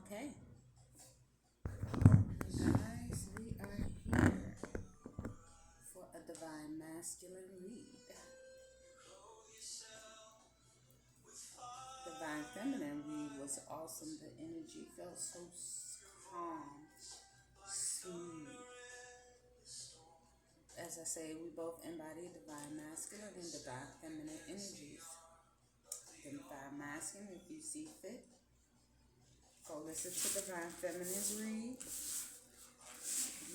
Okay, guys, we are here for a divine masculine read. Divine feminine read was awesome. The energy felt so calm, smooth. As I say, we both embody divine masculine and divine feminine energies. Divine masculine, if you see fit, go listen to divine feminine's read.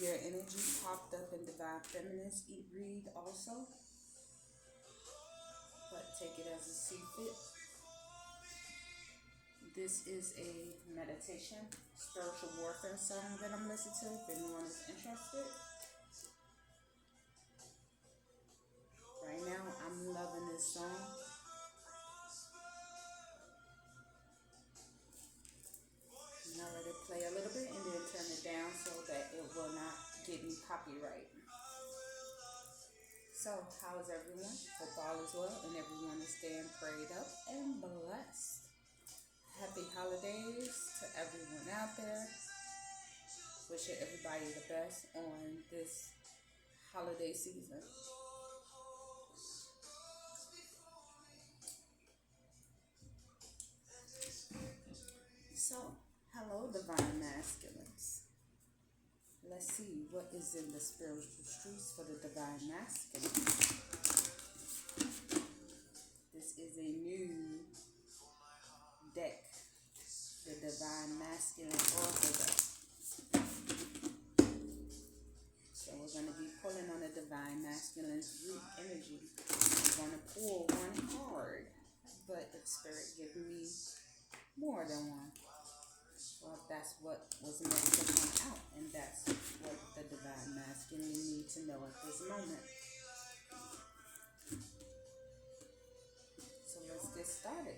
Your energy popped up in divine feminine's read also, but take it as a see fit. This is a meditation, spiritual warfare song that I'm listening to. If anyone is interested, right now I'm loving this song. I'm going to play a little bit and then turn it down so that it will not get me copyright. So, how is everyone? Hope all is well and everyone is staying prayed up and blessed. Happy holidays to everyone out there. Wishing everybody the best on this holiday season. So, hello, divine masculines. Let's see what is in the spiritual streets for the divine masculine. This is a new deck, the divine masculine oracle deck. So we're going to be pulling on the divine masculine's root energy. I'm going to pull one card, but the spirit give me more than one. Well, that's what was meant to come out, and that's what the divine masculine need to know at this moment. So let's get started.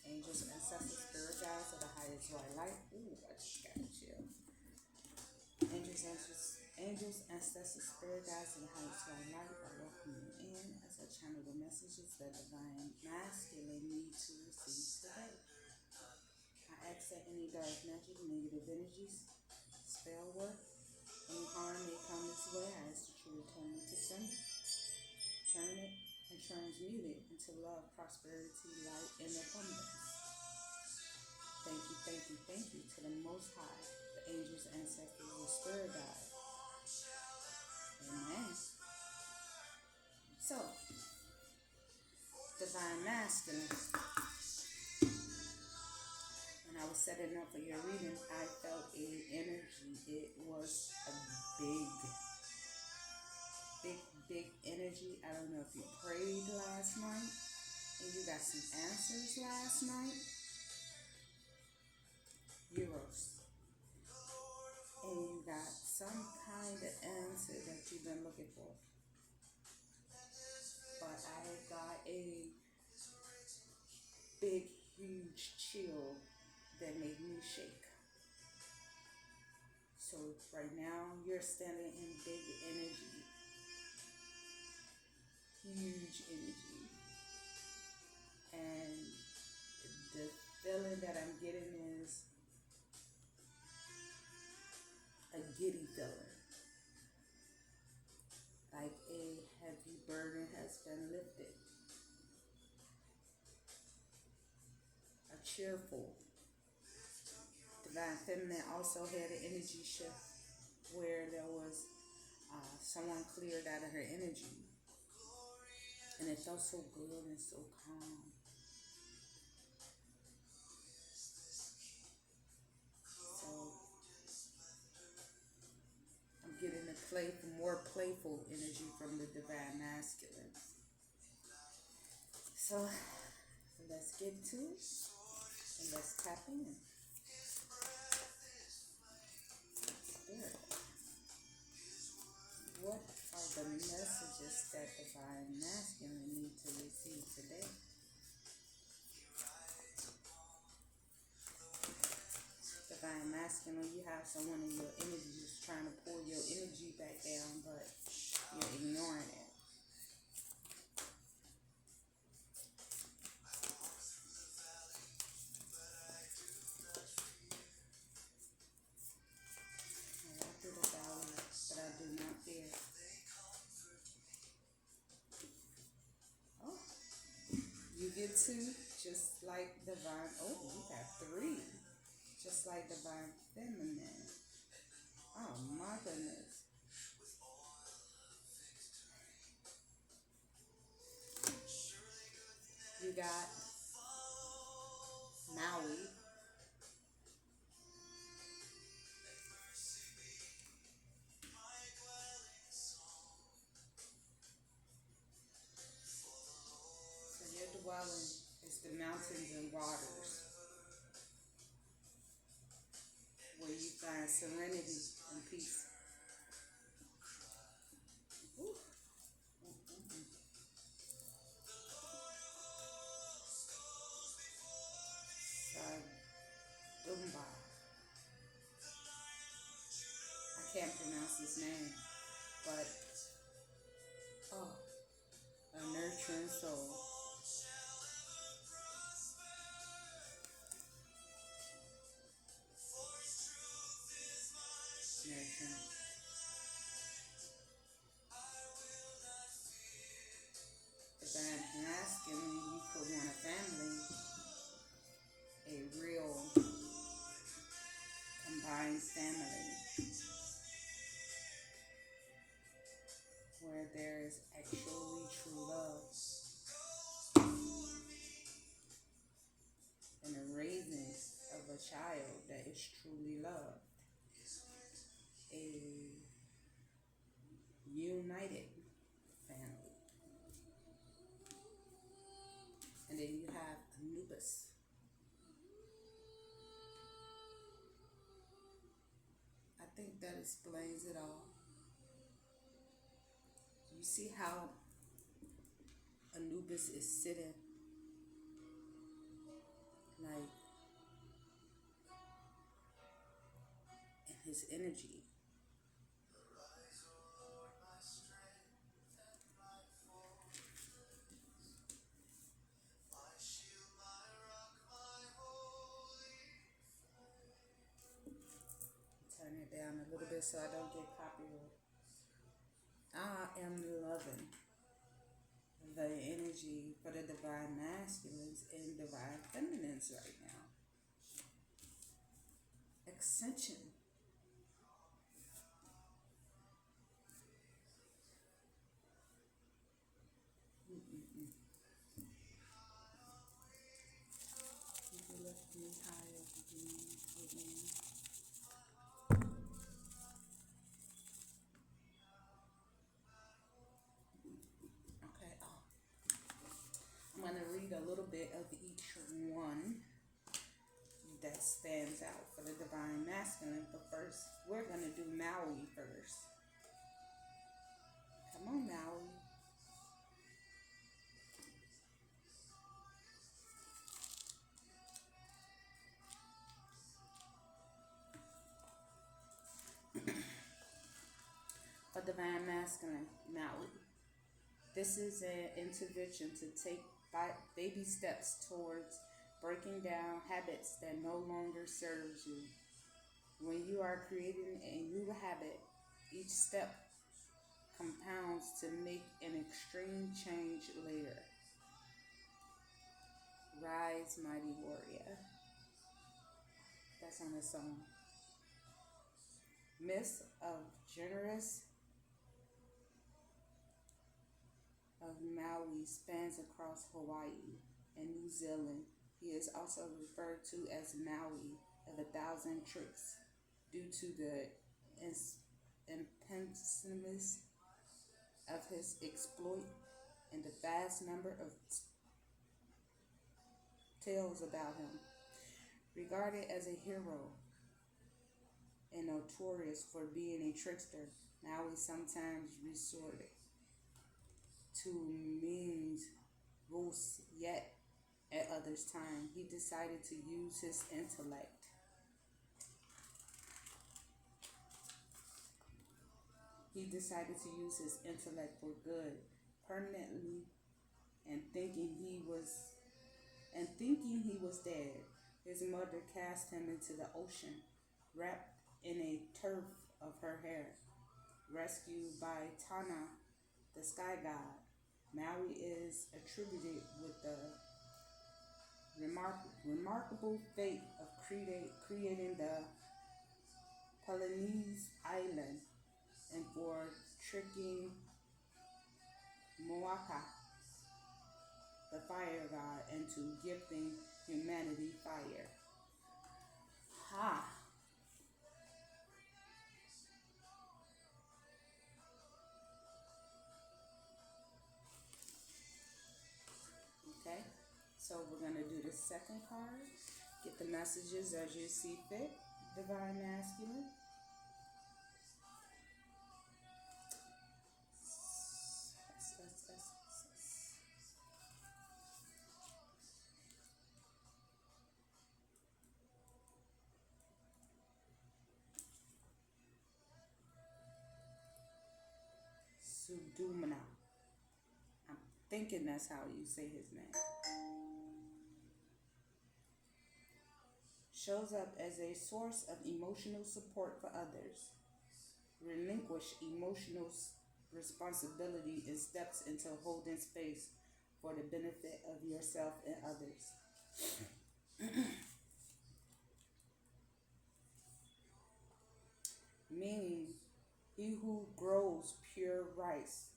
Angels, ancestors, spirit guides of the highest white light. Ooh, I just got to chill. Angels, ancestors, spirit guides of the highest white light. I welcome you in as I channel the messages that divine masculine need to receive today. I ask that any dark magic, negative energies, spell work, any harm may come this way. I ask that you return it to sender. Turn it and transmute it into love, prosperity, light, and abundance. Thank you, thank you, thank you to the Most High, the angels, ancestors, and spirit guides. Amen. So, divine masculine. When I was setting up for your reading, I felt a energy. It was a big energy. I don't know if you prayed last night and you got some answers last night. Euros. And you got some kind of answer that you've been looking for. But I got a big, huge chill that made me shake. So right now you're standing in big energy. Huge energy. And the feeling that I'm getting is a giddy feeling. Like a heavy burden has been lifted. A cheerful. Divine Feminine also had an energy shift where there was someone cleared out of her energy. And it felt so good and so calm. So I'm getting more playful energy from the divine masculine. So let's get to it and let's tap in. Spirit. What are the messages that divine masculine need to receive today? Divine masculine, you have someone in your energy just trying to pull your energy back down, but you're ignoring it. get two, just like divine. Oh, we got three, just like divine feminine. Oh my goodness. You got Maui. So your dwelling is the mountains and waters, where you find serenity and peace. Ooh. Dumba. I can't pronounce his name, but oh, a nurturing soul. Nurturing. Divine masculine, you could want a family, a real combined family, where there is actually true love and the raising of a child that is truly loved. A united family. And then you have Anubis. I think that explains it all. You see how Anubis is sitting like in his energy. Turn it down a little bit so I don't get copyright. I am loving the energy for the divine masculines and divine feminines right now. Ascension. Mm-mm-mm. You lift me higher within. Okay, I'm going to read a little bit of each one that stands out for the divine masculine. But first, we're going to do Maui first. Come on, Maui. A divine masculine, Maui. This is an intervention to take baby steps towards breaking down habits that no longer serves you. When you are creating a new habit, each step compounds to make an extreme change later. Rise, mighty warrior. That's on the song. Myth of generous of Maui spans across Hawaii and New Zealand. He is also referred to as Maui of a thousand tricks due to the impensiveness of his exploit and the vast number of tales about him. Regarded as a hero and notorious for being a trickster, Maui sometimes resorted to means rules, yet at others time he decided to use his intellect. He decided to use his intellect for good, permanently, and thinking he was dead. His mother cast him into the ocean, wrapped in a turf of her hair. Rescued by Tana, the sky god, Maui is attributed with the remarkable fate of creating the Pelennese island and for tricking Moaka, the fire god, into gifting humanity fire. Ha! Okay, so we're going to do the second card. Get the messages as you see fit, Divine Masculine. Sudumna. I'm thinking that's how you say his name. Shows up as a source of emotional support for others. Relinquish emotional responsibility and steps into holding space for the benefit of yourself and others. Meaning, he who grows pure rice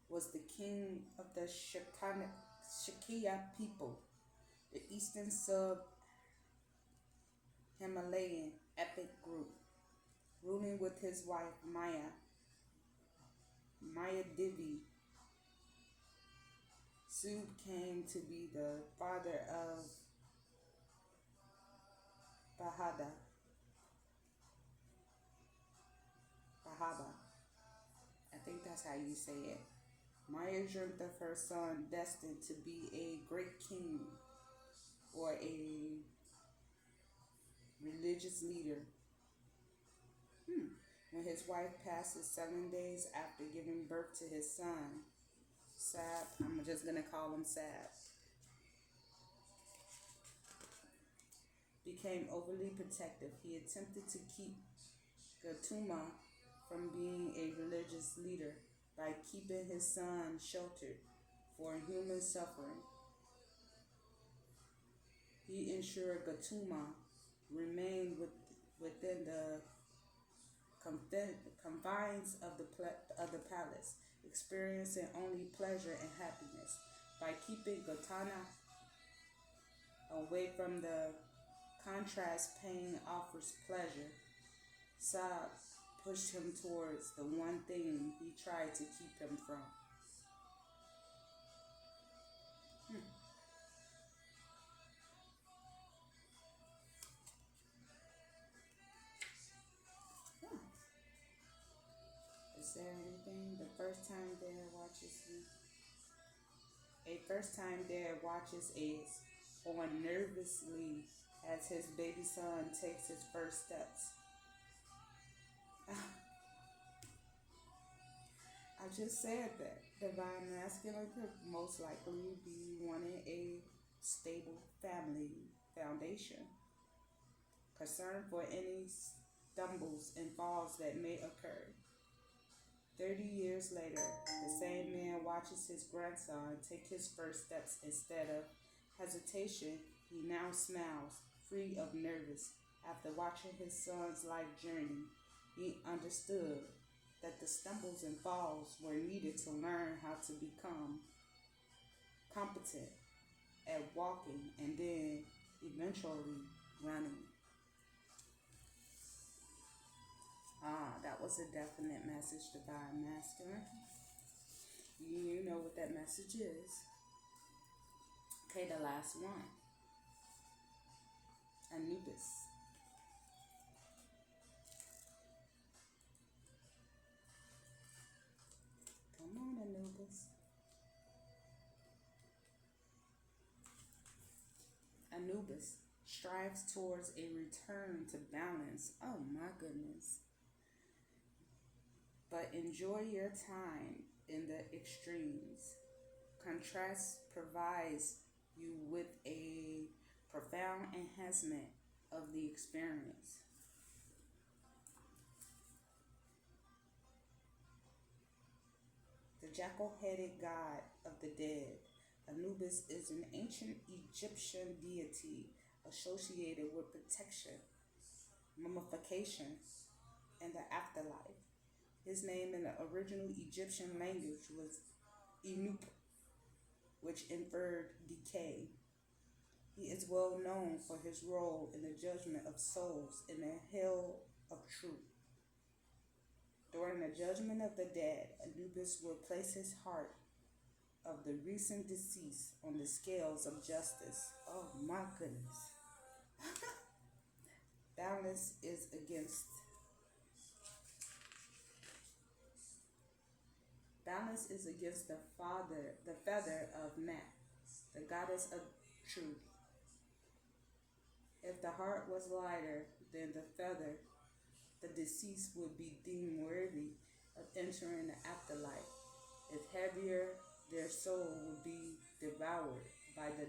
was the king of the Shakia people, the eastern sub-Himalayan epic group, ruling with his wife Maya Devi. Sud came to be the father of Bahada. I think that's how you say it. Maya dreamt of her son destined to be a great king or a religious leader. When his wife passes 7 days after giving birth to his son, Sab, I'm just going to call him Sab, became overly protective. He attempted to keep Gautama from being a religious leader by keeping his son sheltered for human suffering. He ensured Gautama remained within the confines of the palace, experiencing only pleasure and happiness. By keeping Gautama away from the contrast pain offers pleasure, Sab pushed him towards the one thing he tried to keep him from. Is there anything? A first time dad watches is on nervously as his baby son takes his first steps. I just said that Divine Masculine could most likely be wanting a stable family foundation, concerned for any stumbles and falls that may occur. 30 years later, the same man watches his grandson take his first steps. Instead of hesitation, he now smiles, free of nervous. After watching his son's life journey, he understood that the stumbles and falls were needed to learn how to become competent at walking and then eventually running. That was a definite message, Divine Masculine. You know what that message is. Okay, the last one. Anubis. Come on, Anubis. Anubis strives towards a return to balance. Oh my goodness. But enjoy your time in the extremes. Contrast provides you with a profound enhancement of the experience. The jackal-headed god of the dead, Anubis is an ancient Egyptian deity associated with protection, mummification, and the afterlife. His name in the original Egyptian language was Enup, which inferred decay. He is well known for his role in the judgment of souls in the hell of truth. During the judgment of the dead, Anubis will place his heart of the recent deceased on the scales of justice. Oh my goodness. Balance is against the feather of Nat, the goddess of truth. If the heart was lighter than the feather, the deceased would be deemed worthy of entering the afterlife. If heavier, their soul would be devoured by the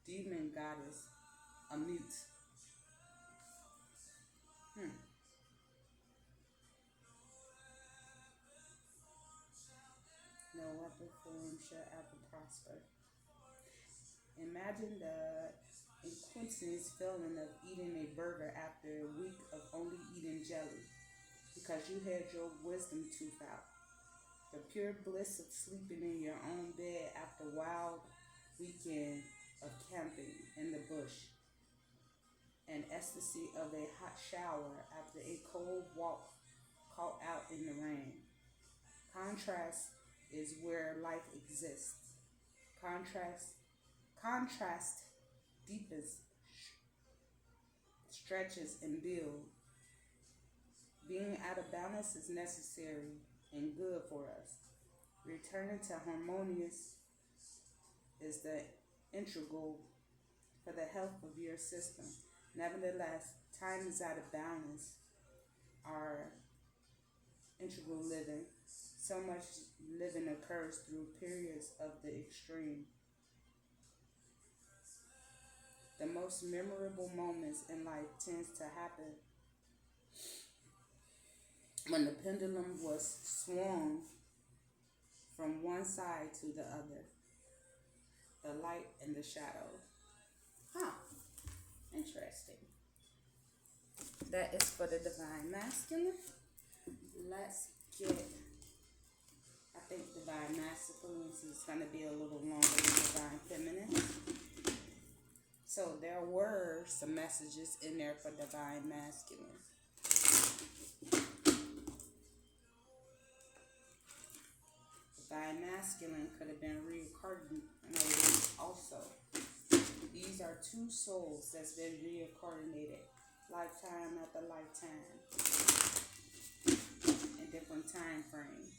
demon goddess Amut. No weapon formed shall ever prosper. Imagine the incontinence feeling of eating a burger after a week of only eating jelly because you had your wisdom tooth out. The pure bliss of sleeping in your own bed after a wild weekend of camping in the bush. And ecstasy of a hot shower after a cold walk caught out in the rain. Contrast is where life exists. Contrast deepens, stretches, and builds. Being out of balance is necessary and good for us. Returning to harmonious is the integral for the health of your system. Nevertheless, time is out of balance. Our integral living. So much living occurs through periods of the extreme. The most memorable moments in life tends to happen when the pendulum was swung from one side to the other. The light and the shadow. Interesting. That is for the divine masculine. Let's get, I think divine masculine is going to be a little longer than divine feminine. So there were some messages in there for divine masculine. Divine masculine could have been reincarnated also. These are two souls that's been reincarnated lifetime after lifetime in different time frames.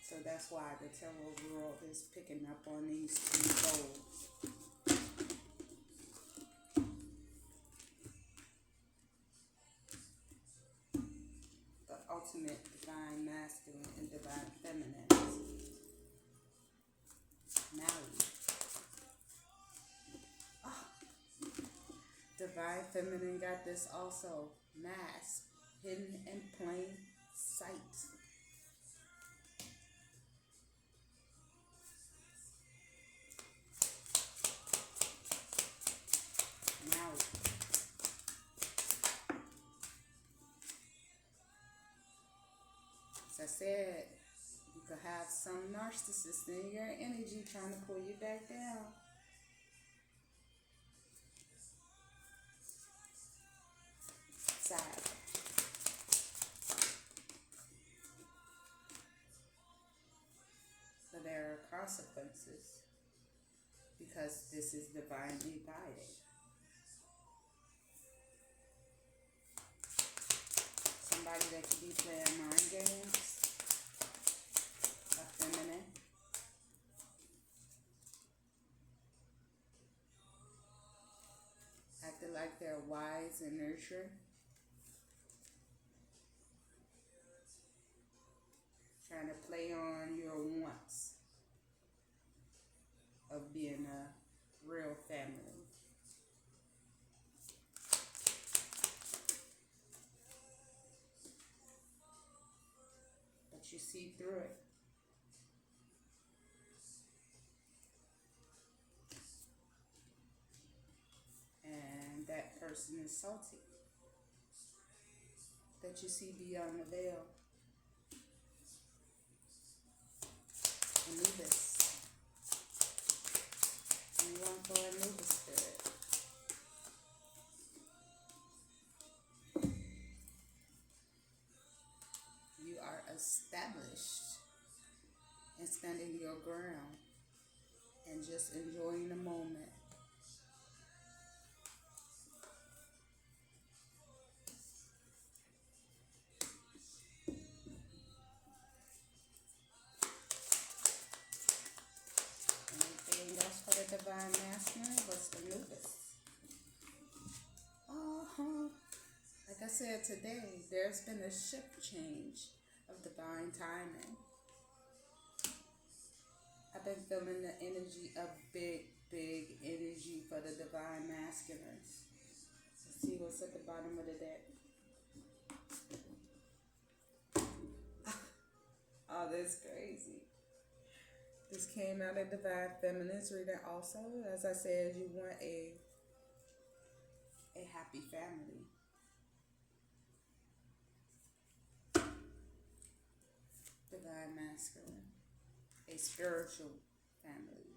So that's why the tarot world is picking up on these two souls. The ultimate divine masculine and divine feminine. Married. Divine feminine got this also. Mask. Hidden in plain sight. As I said, you could have some narcissist in your energy trying to pull you back down. Sad. But there are consequences because this is divinely guided. Somebody that could be playing mind games, a feminine. Acting like they're wise and nurturing. Trying to play on your wants of being a real family. you see through it. And that person is salty. That you see beyond the veil. Anubis. Anyone for Anubis spirit? You are established and standing your ground and just enjoying the moment. Anything else for the divine masculine was Anubis. Like I said today, there's been a shift change of divine timing. I've been feeling the energy of big energy for the divine masculines. Let's see what's at the bottom of the deck. Oh, that's crazy. This came out of Divine Feminine's reading also. As I said, you want a happy family. Divine Masculine. A spiritual family.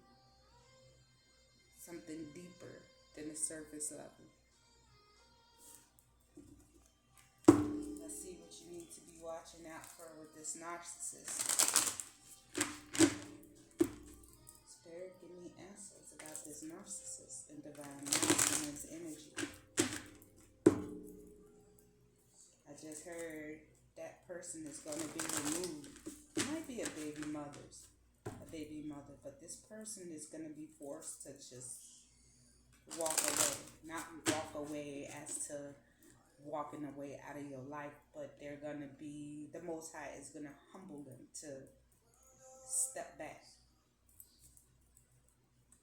Something deeper than the surface level. Let's see what you need to be watching out for with this narcissist. Spirit, give me answers about this narcissist and divine masculine's energy. I just heard that person is going to be removed. It might be a baby mother, but this person is going to be forced to just walk away. Not walk away as to walking away out of your life, but they're going to be, the Most High is going to humble them to step back.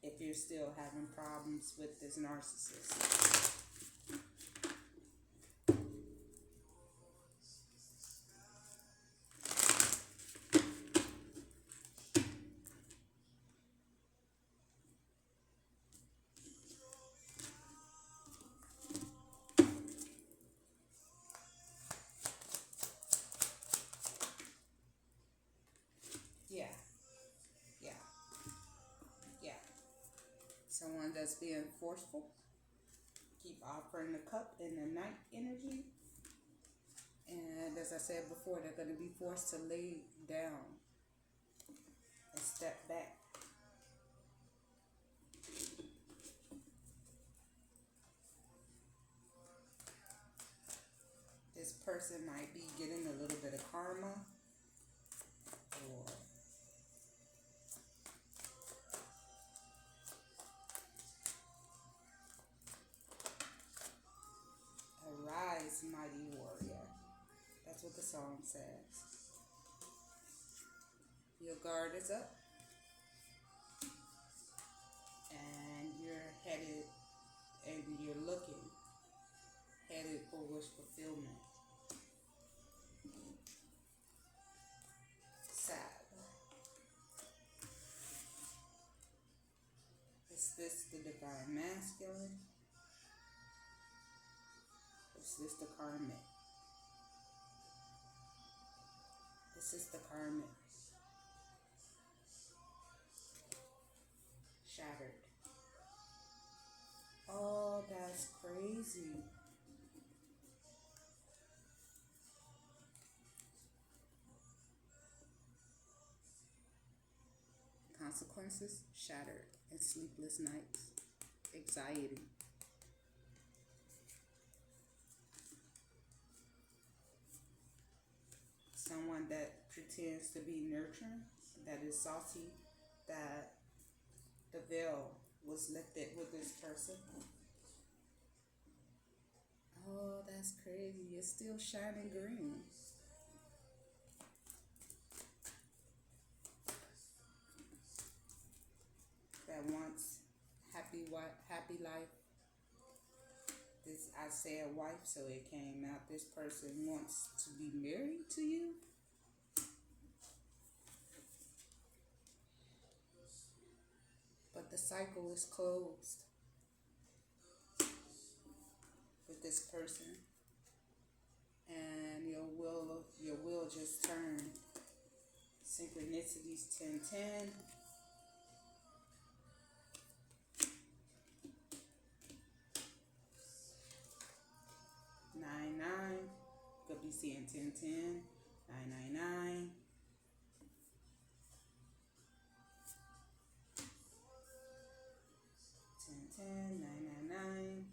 If you're still having problems with this narcissist. Someone that's being forceful. Keep offering the cup in the night energy. And as I said before, they're going to be forced to lay down and step back. This person might be getting a little bit of karma or arise, mighty warrior. That's what the song says. Your guard is up. And you're headed, and you're looking, headed for wish fulfillment. Sad. Is this the divine masculine? Is this the karmic? This is the karmic. Shattered. Oh, that's crazy. Consequences, shattered, and sleepless nights, anxiety. Someone that pretends to be nurturing, that is salty, that the veil was lifted with this person. Oh, that's crazy. It's still shining green. That wants happy life. This, I said wife, so it came out. This person wants to be married to you. the cycle is closed with this person, and your will just turned. Synchronicities 1010. 99. Could be seeing 1010. 999. 1010. 999.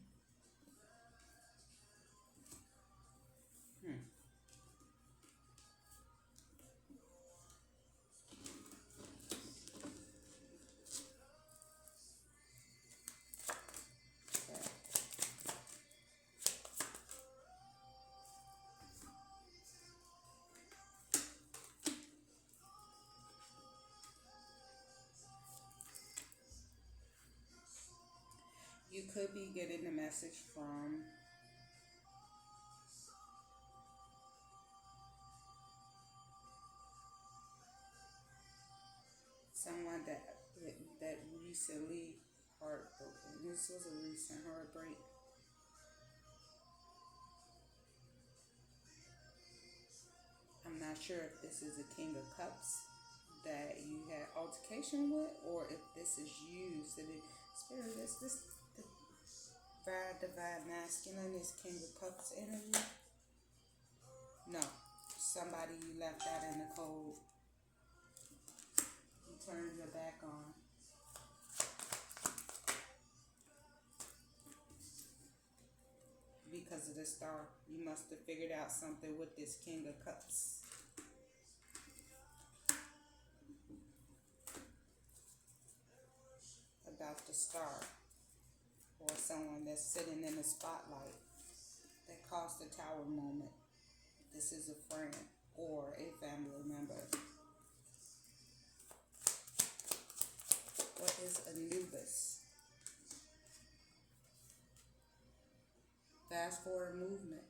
You could be getting a message from someone that recently heartbroken. This was a recent heartbreak. I'm not sure if this is a King of Cups that you had altercation with, or if this is you. So the spirit is this the divine masculine is King of Cups energy. No, somebody you left out in the cold. You turned your back on. Because of the star, you must have figured out something with this King of Cups. About the star, or someone that's sitting in the spotlight that caused the tower moment. This is a friend or a family member. What is Anubis? Fast forward movement.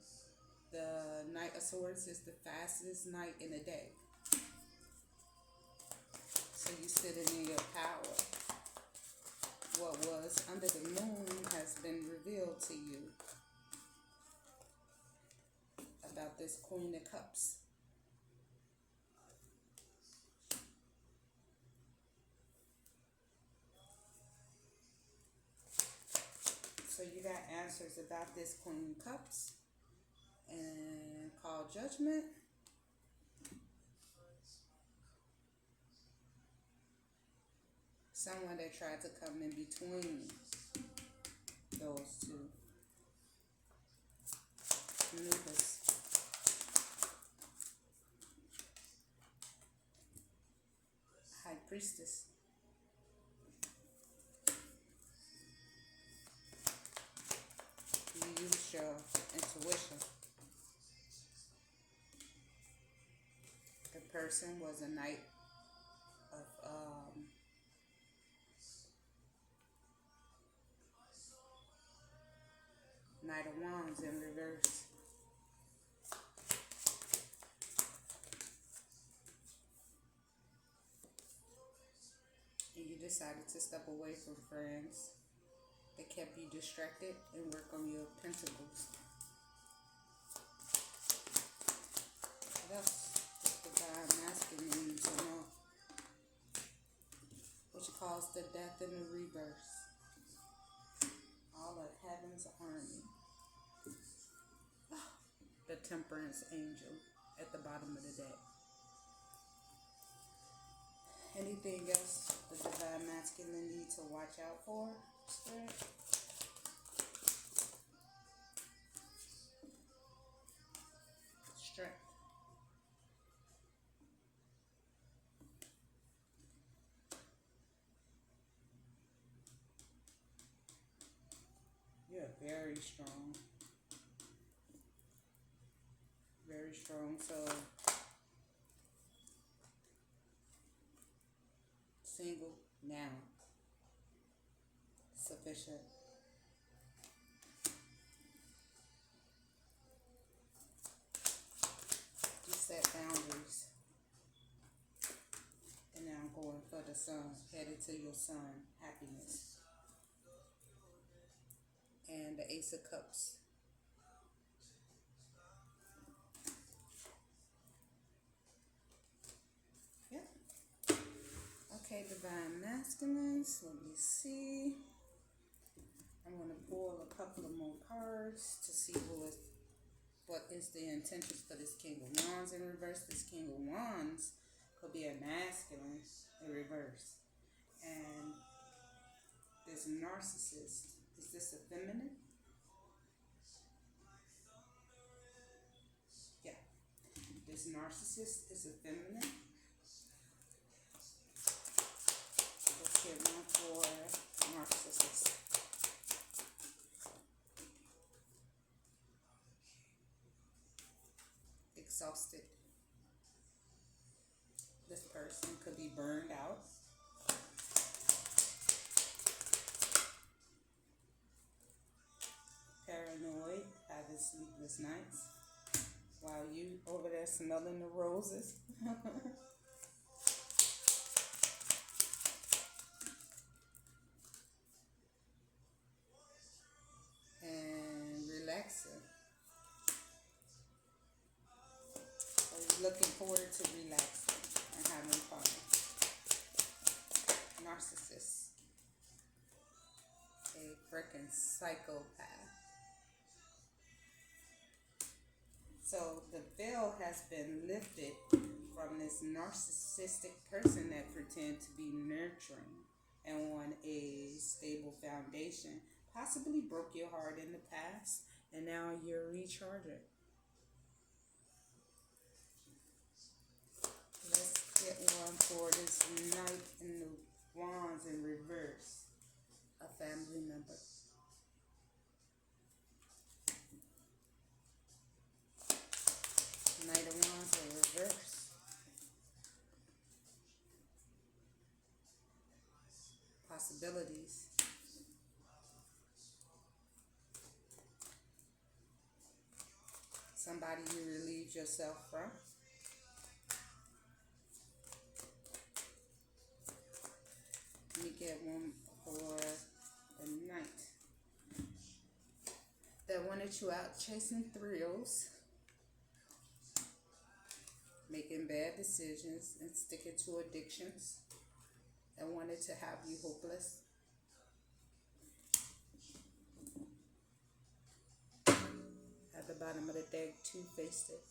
The Knight of Swords is the fastest knight in a day. So you sitting in your power. What was under the moon has been revealed to you about this Queen of Cups. So you got answers about this Queen of Cups and called Judgment. Someone that tried to come in between those two. Anubis. High Priestess. You use your intuition. The person was a Knight of Knight of Wands in reverse. And you decided to step away from friends that kept you distracted and work on your pentacles. What else does the divine masculine need to know? Which caused the death and the rebirth. All of heaven's army. The Temperance Angel at the bottom of the deck. Anything else the divine masculine need to watch out for, Spirit? Strength. You're very strong. Very strong. So single now. Sufficient. You set boundaries. And now I'm going for the sun, headed to your sun, happiness. And the Ace of Cups. Yep. Okay, Divine Masculines. Let me see. I'm going to pull a couple of more cards to see what is the intentions for this King of Wands in reverse. This King of Wands could be a masculine in reverse. And this narcissist, is this a feminine? Yeah. This narcissist is a feminine. Let's get one for narcissist. Exhausted. This person could be burned out. Paranoid, having sleepless nights, while you over there smelling the roses. And relaxing. So you're looking forward to relaxing and having fun. Narcissist. A freaking psychopath. So the veil has been lifted from this narcissistic person that pretend to be nurturing and on a stable foundation. Possibly broke your heart in the past and now you're recharging. Let's get one for this Knight in the Wands in reverse. A family member. Knight of Wands in reverse. Possibilities. Somebody you relieved yourself from. Let me get one for the Knight. That wanted you out chasing thrills, making bad decisions and sticking to addictions, and wanted to have you hopeless. At the bottom of the deck, two-faced it.